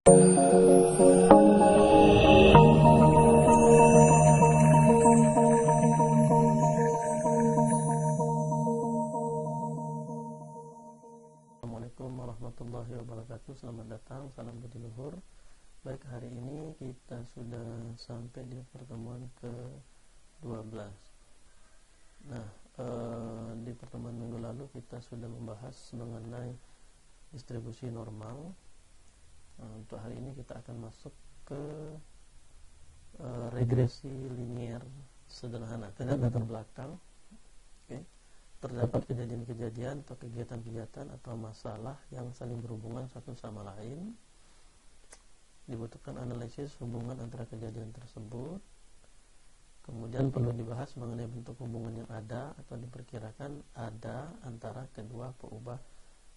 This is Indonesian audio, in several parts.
Assalamualaikum warahmatullahi wabarakatuh. Selamat datang, salam budi luhur. Baik, hari ini kita sudah sampai di pertemuan ke-12. Nah, di pertemuan minggu lalu kita sudah membahas mengenai distribusi normal. Untuk hari ini kita akan masuk ke regresi linier sederhana. Tidak latar belakang. Okay. Terdapat kejadian-kejadian atau kegiatan-kegiatan atau masalah yang saling berhubungan satu sama lain. Dibutuhkan analisis hubungan antara kejadian tersebut. Kemudian perlu dibahas mengenai bentuk hubungan yang ada atau diperkirakan ada antara kedua peubah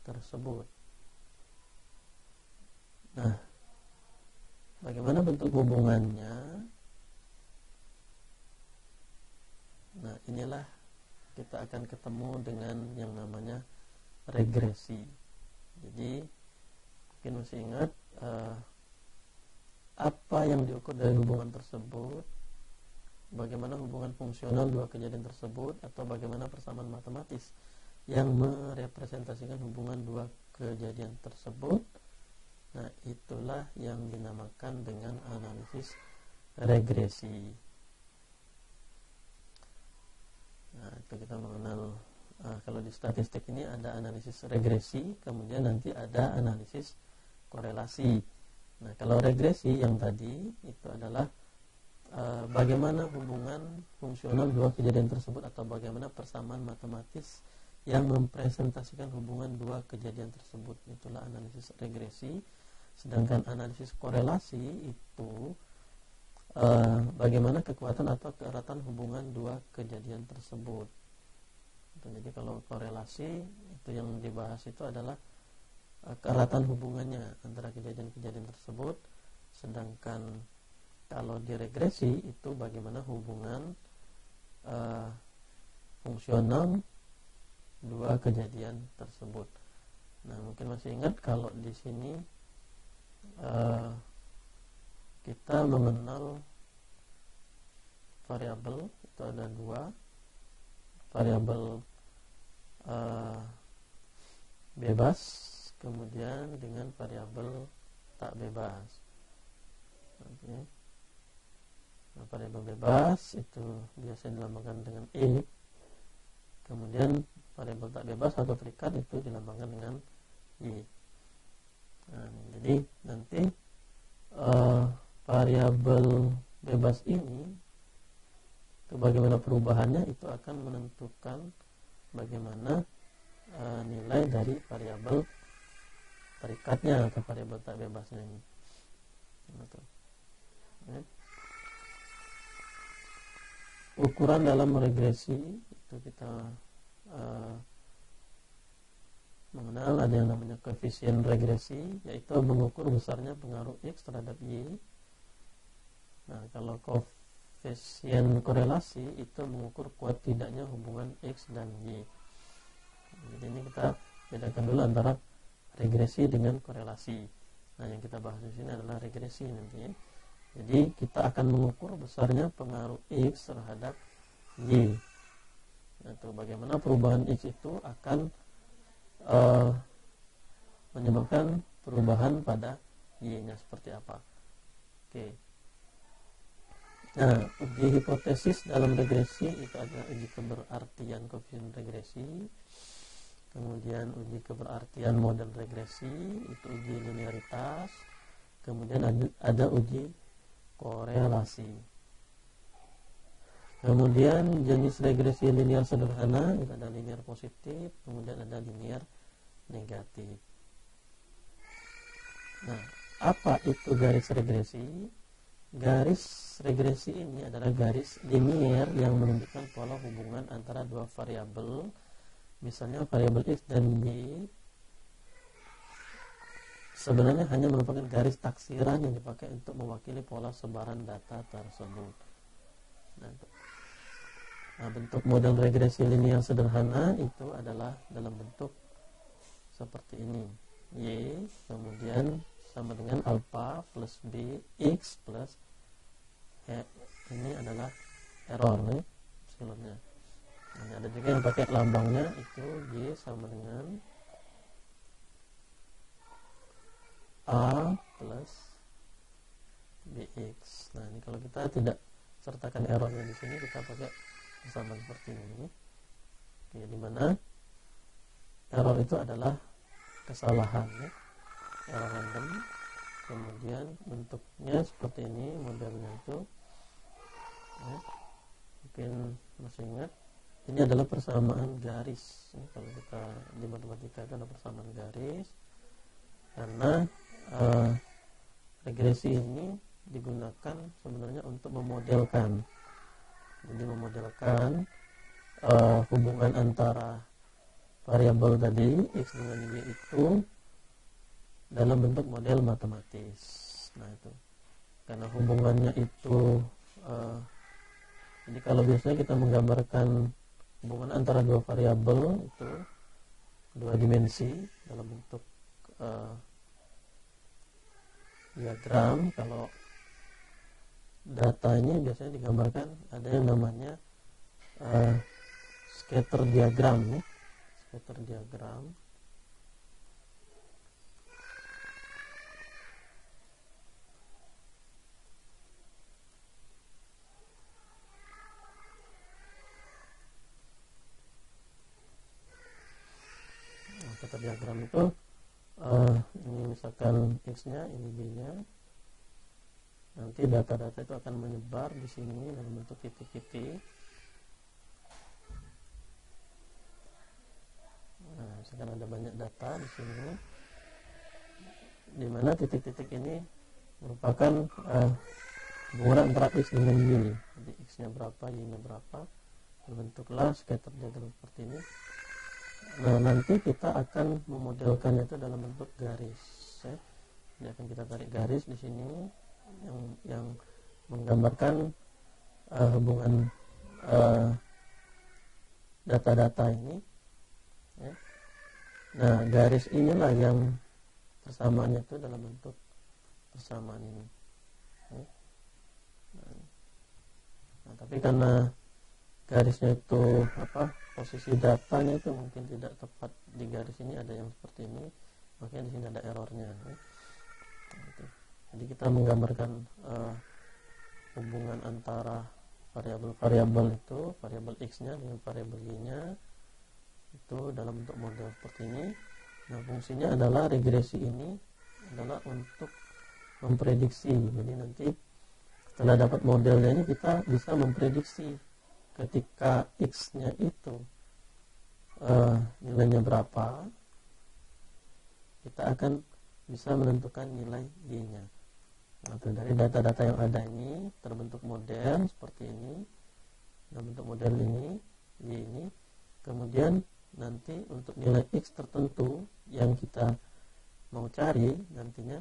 tersebut. Nah, bagaimana bentuk hubungannya? Nah, inilah kita akan ketemu dengan yang namanya regresi. Jadi mungkin masih ingat apa yang diukur dari hubungan tersebut, bagaimana hubungan fungsional dua kejadian tersebut, atau bagaimana persamaan matematis yang merepresentasikan hubungan dua kejadian tersebut. Nah, itulah yang dinamakan dengan analisis regresi. Nah, itu kita mengenal kalau di statistik ini ada analisis regresi, kemudian nanti ada analisis korelasi. Nah, kalau regresi yang tadi itu adalah bagaimana hubungan fungsional dua kejadian tersebut atau bagaimana persamaan matematis yang mempresentasikan hubungan dua kejadian tersebut. Itulah analisis regresi. Sedangkan analisis korelasi itu bagaimana kekuatan atau keeratan hubungan dua kejadian tersebut. Jadi kalau korelasi itu yang dibahas itu adalah keeratan hubungannya antara kejadian-kejadian tersebut. Sedangkan kalau di regresi itu bagaimana hubungan fungsional dua kejadian tersebut. Nah, mungkin masih ingat kalau di sini kita mengenal variabel, itu ada dua variabel bebas, kemudian dengan variabel tak bebas. Okay. Nah, variabel bebas itu biasa dilambangkan dengan E, kemudian variabel tak bebas atau terikat itu dilambangkan dengan Y. Nah, jadi nanti variabel bebas ini itu bagaimana perubahannya itu akan menentukan bagaimana nilai dari variabel terikatnya atau variabel tak bebasnya ini. Ya. Ukuran dalam regresi itu kita mengenal ada yang namanya koefisien regresi, yaitu mengukur besarnya pengaruh X terhadap Y. Nah, kalau koefisien korelasi itu mengukur kuat tidaknya hubungan X dan Y. Jadi ini kita bedakan dulu antara regresi dengan korelasi. Nah, yang kita bahas di sini adalah regresi nanti ya. Jadi kita akan mengukur besarnya pengaruh X terhadap Y. Nah, bagaimana perubahan X itu akan menyebabkan perubahan pada Y-nya seperti apa. Oke. Nah, uji hipotesis dalam regresi itu ada uji keberartian koefisien regresi, kemudian uji keberartian model regresi, itu uji linearitas, kemudian ada uji korelasi. Kemudian jenis regresi linear sederhana, itu ada linear positif, kemudian ada linear negatif. Nah, apa itu garis regresi? Garis regresi ini adalah garis linear yang menunjukkan pola hubungan antara dua variabel, misalnya variabel X dan Y. Sebenarnya hanya merupakan garis taksiran yang dipakai untuk mewakili pola sebaran data tersebut. Nah, bentuk model regresi linear sederhana itu adalah dalam bentuk seperti ini. Y, kemudian sama dengan alpha plus b x plus ini adalah error nih epsilonnya. Nah, ada juga yang pakai lambangnya itu y sama dengan a plus bx. Nah, ini kalau kita tidak sertakan errornya di sini, kita pakai persamaan seperti ini. Oke, di mana error itu adalah kesalahan ya, error random. Kemudian bentuknya seperti ini, modelnya itu ya, mungkin masih ingat, ini adalah persamaan garis ya. Kalau kita di matematika itu ada persamaan garis, karena regresi ini digunakan sebenarnya untuk memodelkan. Jadi memodelkan hubungan antara variabel tadi x dengan y itu dalam bentuk model matematis. Nah, itu karena hubungannya itu jadi kalau biasanya kita menggambarkan hubungan antara dua variabel itu dua dimensi dalam bentuk diagram, kalau datanya biasanya digambarkan ada yang namanya scatter diagram ya. Scatter diagram. Nah, scatter diagram itu ini misalkan x-nya, ini y-nya. Nanti data-data itu akan menyebar di sini dalam bentuk titik-titik. Nah, misalkan ada banyak data di sini, di mana titik-titik ini merupakan hubungan antara x dengan y. Jadi x-nya berapa, y-nya berapa, terbentuklah scatter diagram seperti ini. Nah, nanti kita akan memodelkannya itu dalam bentuk garis ya. Jadi akan kita tarik garis di sini yang menggambarkan hubungan data-data ini ya. Nah, garis inilah yang persamaannya itu dalam bentuk persamaan ini ya. Nah, tapi karena garisnya itu posisi datanya itu mungkin tidak tepat di garis ini, ada yang seperti ini, makanya di sini ada errornya ya. Nah, jadi kita menggambarkan hubungan antara variabel-variabel itu, variabel x-nya dengan variabel y-nya itu dalam bentuk model seperti ini. Nah, fungsinya adalah regresi ini adalah untuk memprediksi. Jadi nanti setelah dapat modelnya ini kita bisa memprediksi ketika x-nya itu nilainya berapa, kita akan bisa menentukan nilai y-nya. Nah, dari data-data yang ada ini terbentuk model seperti ini, dalam bentuk model ini, y ini. Kemudian nanti untuk nilai x tertentu yang kita mau cari nantinya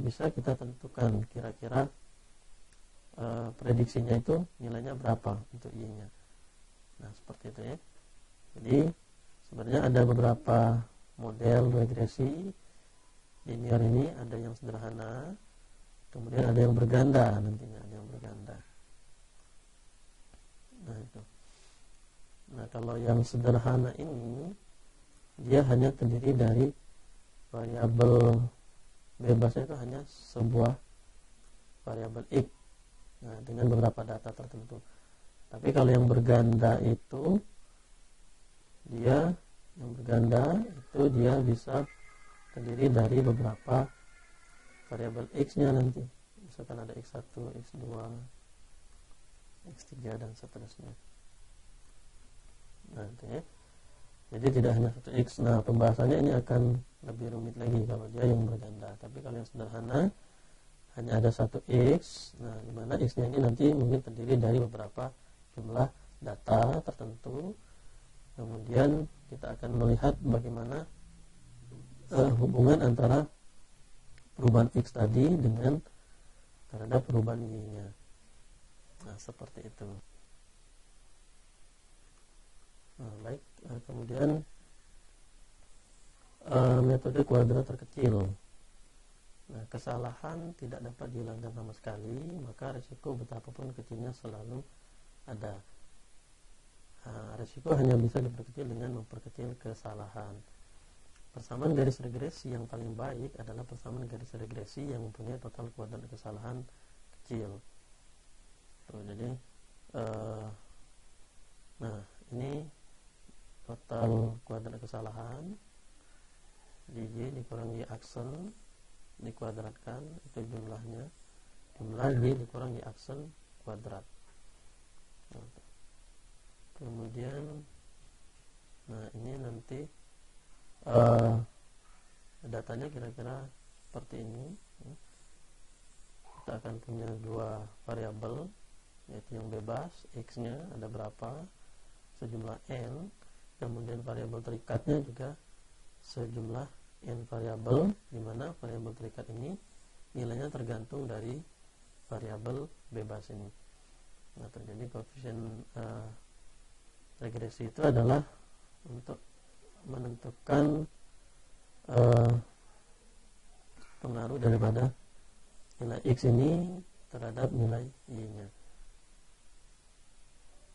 bisa kita tentukan kira-kira prediksinya itu nilainya berapa untuk y-nya. Nah, seperti itu ya. Jadi sebenarnya ada beberapa model regresi linear ini, ada yang sederhana, kemudian ada yang berganda nantinya, ada yang berganda. Nah, itu. Nah, kalau yang sederhana ini dia hanya terdiri dari variabel bebasnya itu hanya sebuah variabel x. Nah, dengan beberapa data tertentu. Tapi kalau yang berganda itu dia bisa terdiri dari beberapa variabel x-nya nanti. Misalkan ada x1, x2, x3 dan seterusnya. Nah, itu ya. Jadi tidak hanya satu x. Nah, pembahasannya ini akan lebih rumit lagi kalau dia yang berganda. Tapi kalau yang sederhana hanya ada satu x. Nah, di mana x-nya ini nanti mungkin terdiri dari beberapa jumlah data tertentu. Kemudian kita akan melihat bagaimana hubungan antara perubahan x tadi dengan terhadap perubahan y-nya. Nah, seperti itu. Nah, baik. Kemudian metode kuadrat terkecil. Nah, kesalahan tidak dapat dihilangkan sama sekali, maka risiko betapapun kecilnya selalu ada. Risiko hanya bisa diperkecil dengan memperkecil kesalahan. Persamaan garis regresi yang paling baik adalah persamaan garis regresi yang mempunyai total kuadrat kesalahan kecil. Jadi, nah ini total kuadrat kesalahan DJ dikurangi aksen dikuadratkan, itu jumlahnya, jumlah Y dikurangi aksen kuadrat. Kemudian nah ini nanti datanya kira-kira seperti ini. Kita akan punya dua variabel, yaitu yang bebas, X nya ada berapa, sejumlah N. Kemudian variabel terikatnya juga sejumlah N variabel, di mana variabel terikat ini nilainya tergantung dari variabel bebas ini. Nah, terjadi koefisien regresi itu adalah untuk menentukan pengaruh daripada nilai X ini terhadap nilai Y-nya.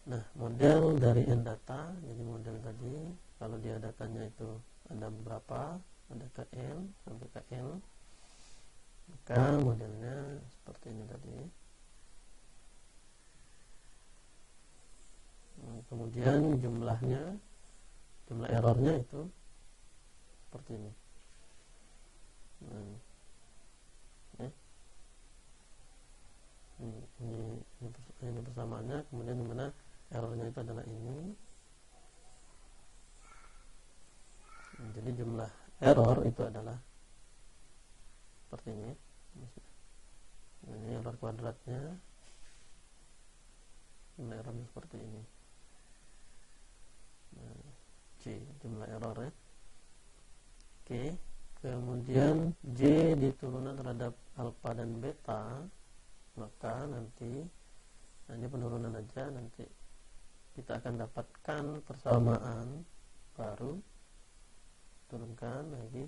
Nah, model dari N data, jadi model tadi kalau dia datanya itu ada berapa, ada ke N sampai ke N, maka modelnya seperti ini tadi. Nah, kemudian jumlahnya, jumlah errornya itu seperti ini. Nah, ini persamaannya. Kemudian dimana errornya itu adalah ini. Jadi jumlah error itu adalah seperti ini. Nah, ini error kuadratnya, jumlah errornya seperti ini. Nah, C jumlah errornya. Oke. Kemudian J diturunan terhadap alfa dan beta, maka nanti hanya penurunan aja, nanti kita akan dapatkan persamaan baru, turunkan lagi.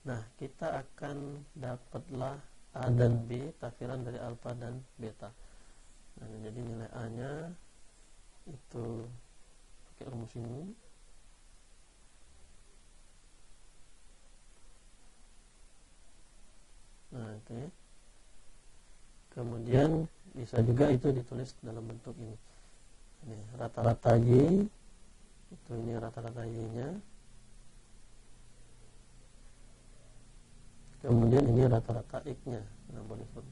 Nah, kita akan dapatlah A dan B takdiran dari alfa dan beta. Nah, jadi nilai A nya itu pakai rumus ini. Nah, itu ya. Kemudian bisa juga itu ditulis dalam bentuk ini. Ini rata-rata Y, itu ini rata-rata Y-nya. Kemudian ini rata-rata X-nya. Nah, boleh seperti.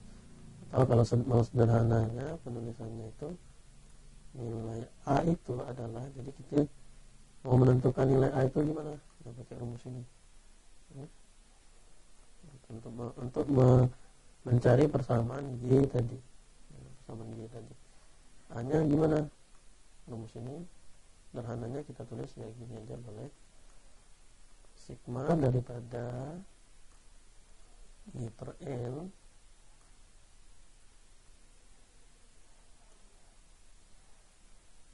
Atau kalau mau sederhananya penulisannya itu nilai A itu adalah, jadi kita mau menentukan nilai A itu gimana? Kita pakai rumus ini. Untuk mencari persamaan Y tadi. Persamaan Y tadi. A-nya gimana? Rumus ini sederhananya kita tulis kayak gini aja boleh. Sigma daripada Y per N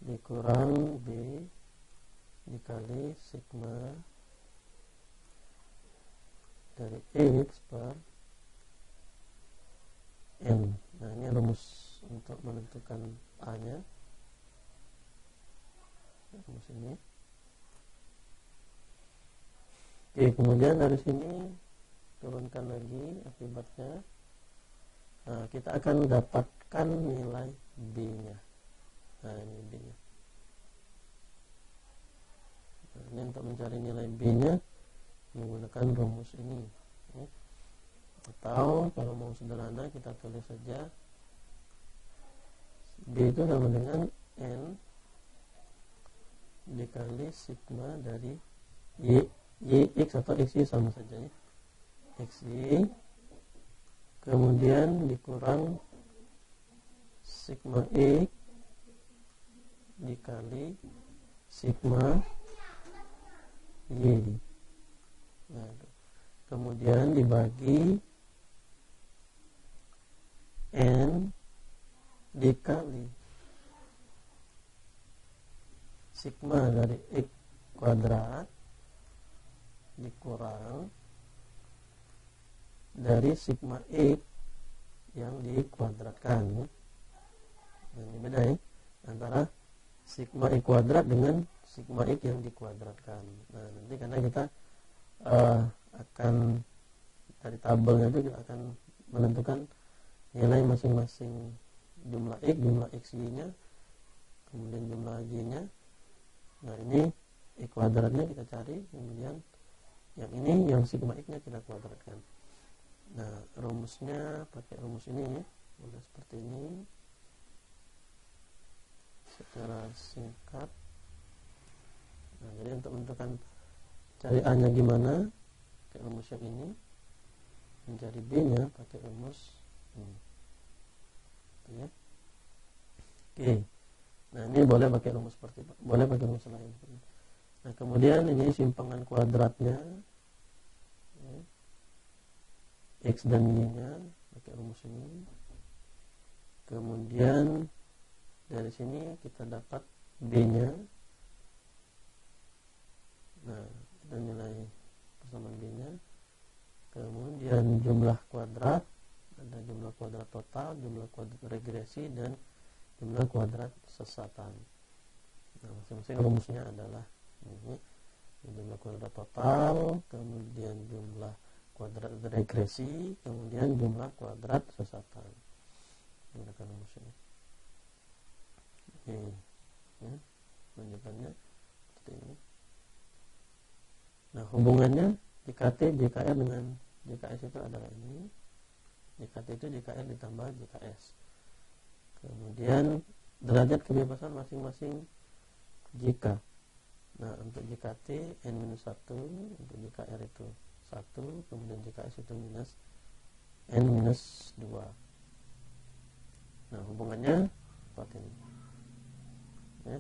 dikurang B dikali sigma dari X per N. Nah, ini rumus untuk menentukan A nya, rumus ini. Oke, kemudian dari sini turunkan lagi akibatnya. Nah, kita akan dapatkan nilai B nya. Nah, ini B nya. Nah, ini untuk mencari nilai B nya menggunakan rumus ini. Atau kalau mau sederhana kita tulis saja B itu sama dengan N dikali sigma dari Y X atau XY sama saja ya. XY kemudian dikurang sigma X dikali sigma Y. Nah, kemudian dibagi N dikali sigma dari X kuadrat dikurang dari sigma X yang dikuadratkan. Nah, ini beda ya antara sigma X kuadrat dengan sigma X yang dikuadratkan. Nah, nanti karena kita akan dari tabelnya itu kita akan menentukan nilai masing-masing jumlah X-Y-nya, kemudian jumlah Y-nya. Nah, ini X kuadratnya kita cari, kemudian yang ini yang sigma X-nya kita kuadratkan. Nah, rumusnya pakai rumus ini ya, udah seperti ini secara singkat. Nah, jadi untuk menentukan cari A-nya gimana, pakai rumus yang ini. Mencari B-nya pakai rumus ini. Ya. Oke. Nah, ini boleh pakai rumus seperti itu, boleh pakai rumus lain. Nah, kemudian ini simpangan kuadratnya, ya. X dan Y-nya pakai rumus ini. Kemudian dari sini kita dapat B-nya. Nah, kita nilai persamaan B-nya. Kemudian jumlah kuadrat, ada jumlah kuadrat total, jumlah kuadrat regresi, dan jumlah kuadrat sesatan. Nah, masing-masing rumusnya adalah ini, jumlah kuadrat total, kemudian jumlah kuadrat regresi, kemudian jumlah kuadrat sesatan. Menggunakan rumus ini. Oke, ya, lanjutannya seperti ini. Nah, hubungannya JKT, JKR dengan JKS itu adalah ini. JKT itu JKR ditambah JKS. Kemudian derajat kebebasan masing-masing JK. Nah, untuk JKT N-1, untuk JKR itu 1, kemudian JKS itu minus N-2. Nah, hubungannya seperti ini. Ya.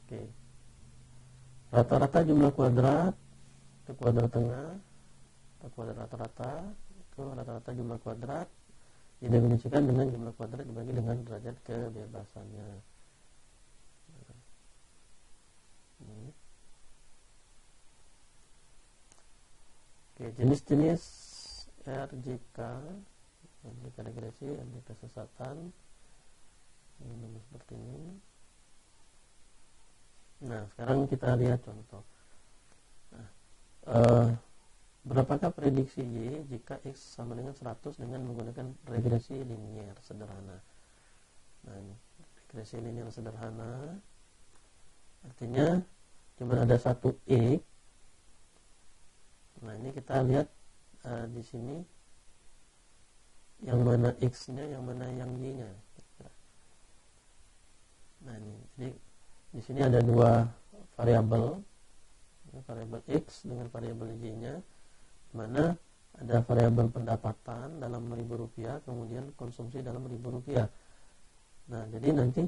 Oke. Rata-rata jumlah kuadrat itu kuadrat tengah, atau kuadrat rata-rata itu rata-rata jumlah kuadrat didefinisikan dengan jumlah kuadrat dibagi dengan derajat kebebasannya. Oke, jenis-jenis RJK, RJK regresi, RJK sesatan, ini seperti ini. Nah, sekarang kita lihat contoh. Berapakah prediksi Y jika X sama dengan 100 dengan menggunakan regresi linier sederhana? Nah, regresi linier sederhana artinya cuma ada satu X. Nah, ini kita lihat di sini yang mana X-nya, yang mana yang Y-nya. Nah, ini jadi di sini ada dua variabel, variabel X dengan variabel Y-nya, mana ada variabel pendapatan dalam Rp1.000, kemudian konsumsi dalam Rp1.000. Nah, jadi nanti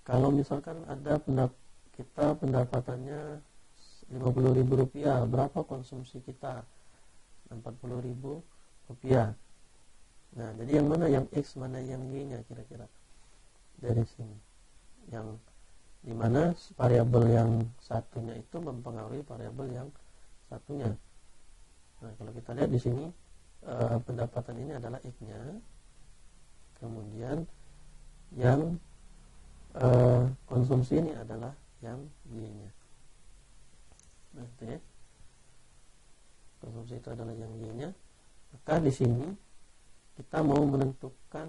kalau misalkan ada kita pendapatannya Rp50.000, berapa konsumsi kita? Rp40.000. Nah, jadi yang mana yang X, mana yang Y-nya kira-kira dari sini, yang dimana variabel yang satunya itu mempengaruhi variabel yang satunya. Nah, kalau kita lihat di sini pendapatan ini adalah X-nya, kemudian yang konsumsi ini adalah yang Y-nya. Nah, itu ya, konsumsi itu adalah yang Y-nya. Maka di sini kita mau menentukan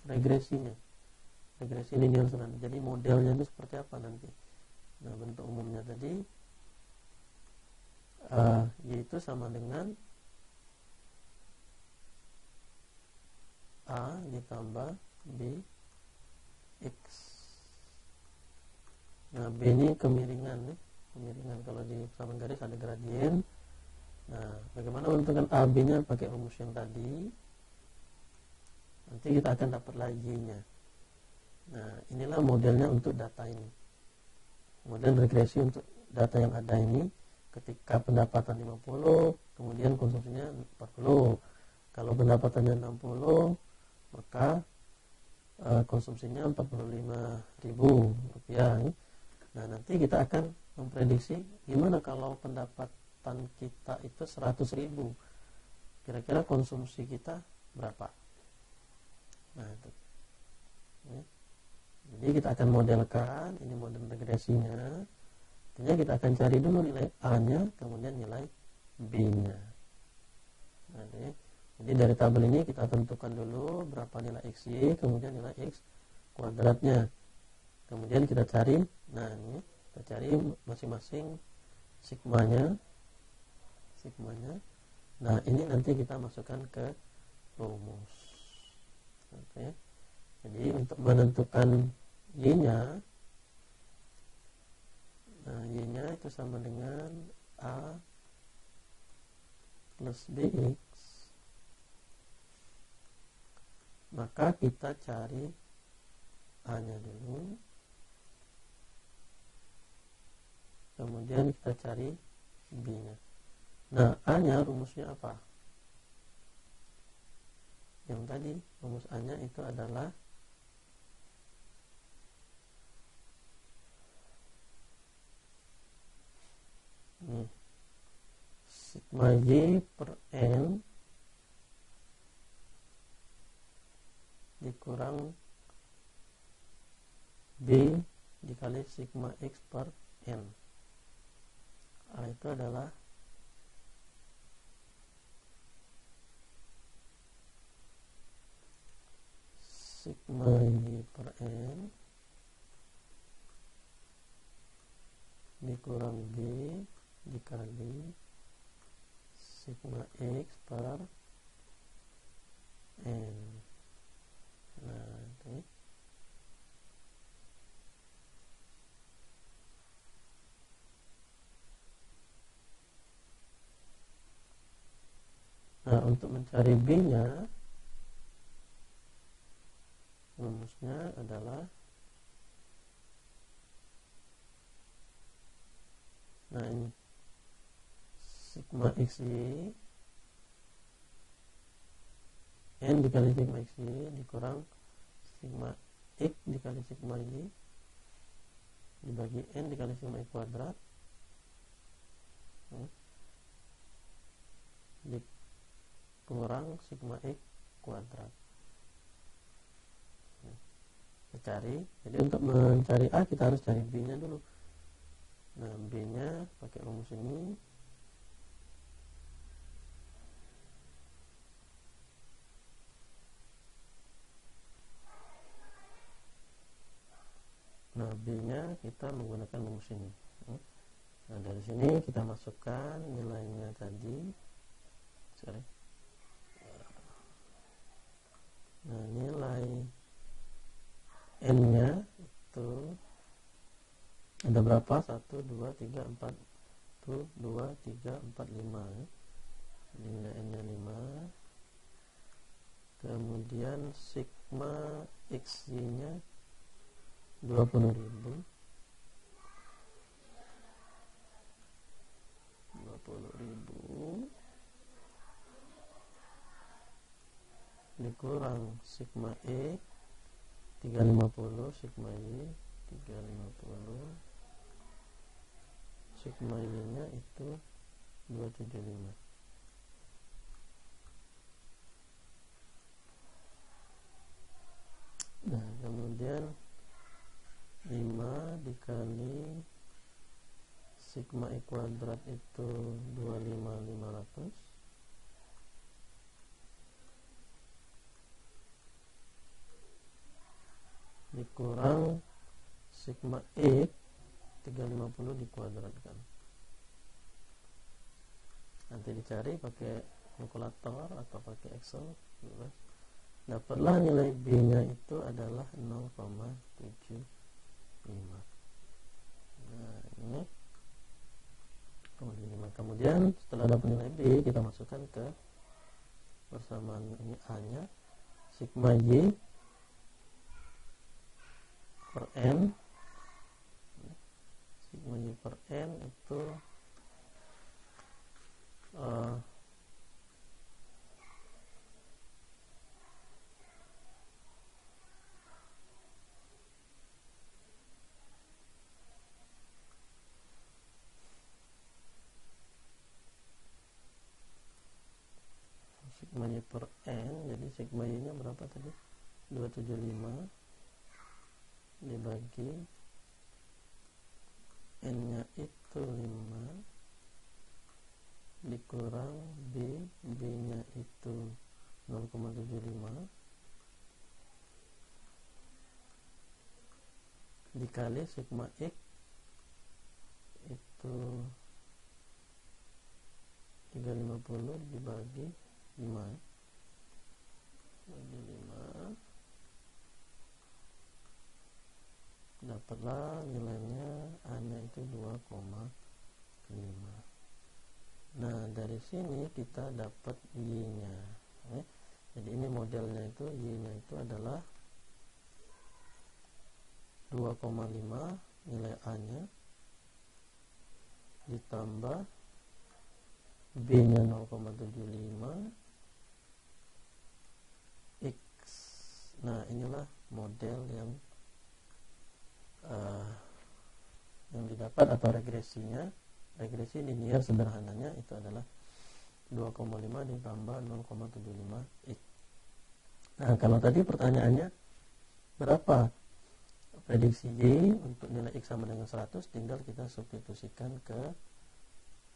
regresinya, regresi linear sederhana. Jadi modelnya itu seperti apa nanti? Nah, bentuk umumnya tadi yaitu sama dengan A ditambah B X. Nah, B ini kemiringan nih, kemiringan. Kalau di persamaan garis ada gradien. Nah, bagaimana menentukan A B nya? Pakai rumus yang tadi. Nanti kita akan dapat lagi Y-nya. Nah, inilah modelnya untuk data ini. Model regresi untuk data yang ada ini. Ketika pendapatan 50, kemudian konsumsinya 40. Kalau pendapatannya 60, maka konsumsinya Rp45.000. Nah, nanti kita akan memprediksi gimana kalau pendapatan kita itu 100.000, kira-kira konsumsi kita berapa? Nah itu ya. Jadi kita akan modelkan, ini model regresinya. Artinya kita akan cari dulu nilai A nya, kemudian nilai B nya. Nah, jadi dari tabel ini kita tentukan dulu berapa nilai XY, kemudian nilai X kuadratnya. Kemudian kita cari, nah ini kita cari masing-masing sigmanya. Nah ini nanti kita masukkan ke rumus. Oke. Jadi untuk menentukan Y-nya, nah Y-nya itu sama dengan A plus BX. Maka kita cari A-nya dulu, kemudian kita cari B-nya. Nah, A-nya rumusnya apa? Yang tadi rumus A-nya itu adalah sigma Y per N dikurang B dikali sigma X per N. A itu adalah sigma Y per N dikurang B dikali sigma X per N. Nah, ini. Nah, untuk mencari B-nya, rumusnya adalah, nah ini sigma XY N dikali sigma XY dikurang sigma X dikali sigma Y dibagi N dikali sigma Y kuadrat dikurang sigma X kuadrat. Kita cari, jadi untuk mencari A kita harus cari B nya dulu. Nah, B nya pakai rumus ini. Nah, B nya kita menggunakan rumus ini. Nah, dari sini kita masukkan nilainya tadi. Nah, nilai N nya itu ada berapa? 1, 2, 3, 4 1, 2, 3, 4, 5. Nilai N nya 5. Kemudian sigma XY nya 20.000. Dikurang sigma E 350, sigma Y 350, sigma Y nya itu 275. Nah, kemudian 5 dikali sigma I kuadrat itu 25.500 dikurang sigma E 350 dikuadratkan. Nanti dicari pakai kalkulator atau pakai Excel. Dapatlah nilai B nya itu adalah 0,75. Nah, ini 0,75. Kemudian setelah dapat nilai B, kita masukkan ke persamaan ini A nya, sigma Y per N. Sigma Y per N itu sigma Y per N. Jadi sigma Y nya berapa tadi? 275 dibagi N nya itu 5 dikurang B nya itu 0,75 dikali sigma X itu 350 dibagi 5 bagi 5 dapatlah nilainya A nya itu 2,5. Nah dari sini kita dapat Y nya. Jadi ini modelnya itu Y nya itu adalah 2,5 nilai A nya ditambah B nya 0,75 X. Nah inilah model yang didapat atau regresinya. Regresi linear sederhananya itu adalah 2,5 ditambah 0,75 X. Nah kalau tadi pertanyaannya berapa prediksi Y untuk nilai X sama dengan 100, tinggal kita substitusikan ke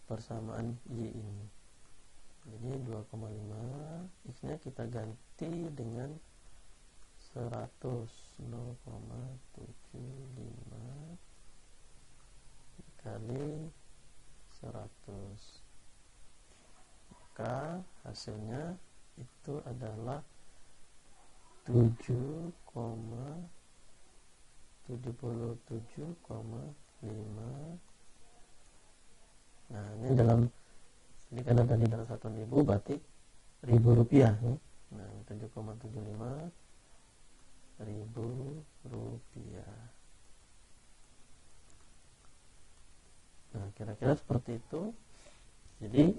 persamaan Y ini. Jadi 2,5 X nya kita ganti dengan 100, 0,75 dikali 100, maka hasilnya itu adalah 7,77,5. Nah ini ini karena tadi dalam 1.000 berarti Rp1.000 nih. Nah 7,75 Rp1.000. Nah kira-kira seperti itu. Jadi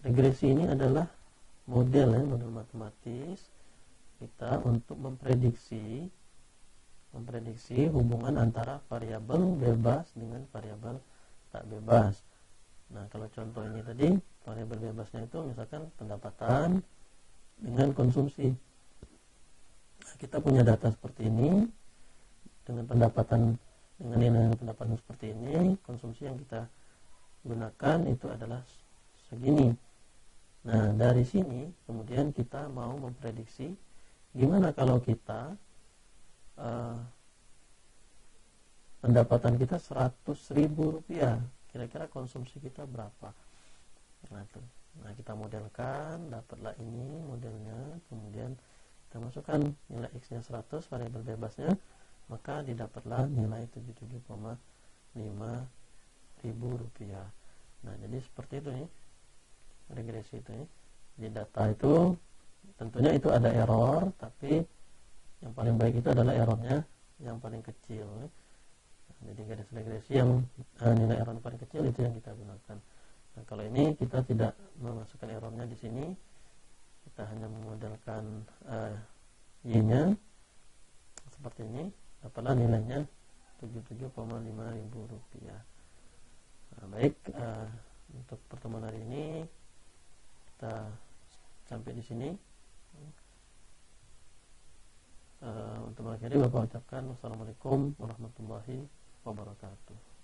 regresi ini adalah model matematis kita untuk memprediksi hubungan antara variabel bebas dengan variabel tak bebas. Nah kalau contoh ini tadi variabel bebasnya itu misalkan pendapatan dengan konsumsi. Nah, kita punya data seperti ini dengan nilai pendapatan seperti ini, konsumsi yang kita gunakan itu adalah segini. Nah dari sini kemudian kita mau memprediksi gimana kalau kita pendapatan kita Rp100.000, kira-kira konsumsi kita berapa? Nah kita modelkan, dapatlah ini modelnya, kemudian kita masukkan nilai X nya 100, variabel bebasnya, maka didapatlah nilai Rp77,5. Nah jadi seperti itu nih regresi itu nih. Di data itu tentunya itu ada error, tapi yang paling baik itu adalah errornya yang paling kecil. Jadi garis regresi yang nilai error paling kecil itu yang kita gunakan. Nah kalau ini kita tidak memasukkan errornya di sini, kita hanya memodelkan Y-nya seperti ini, dapatlah nilainya Rp77,5. Nah, baik, untuk pertemuan hari ini kita sampai di sini. Untuk mengakhiri, Bapak ucapkan wassalamualaikum warahmatullahi wabarakatuh.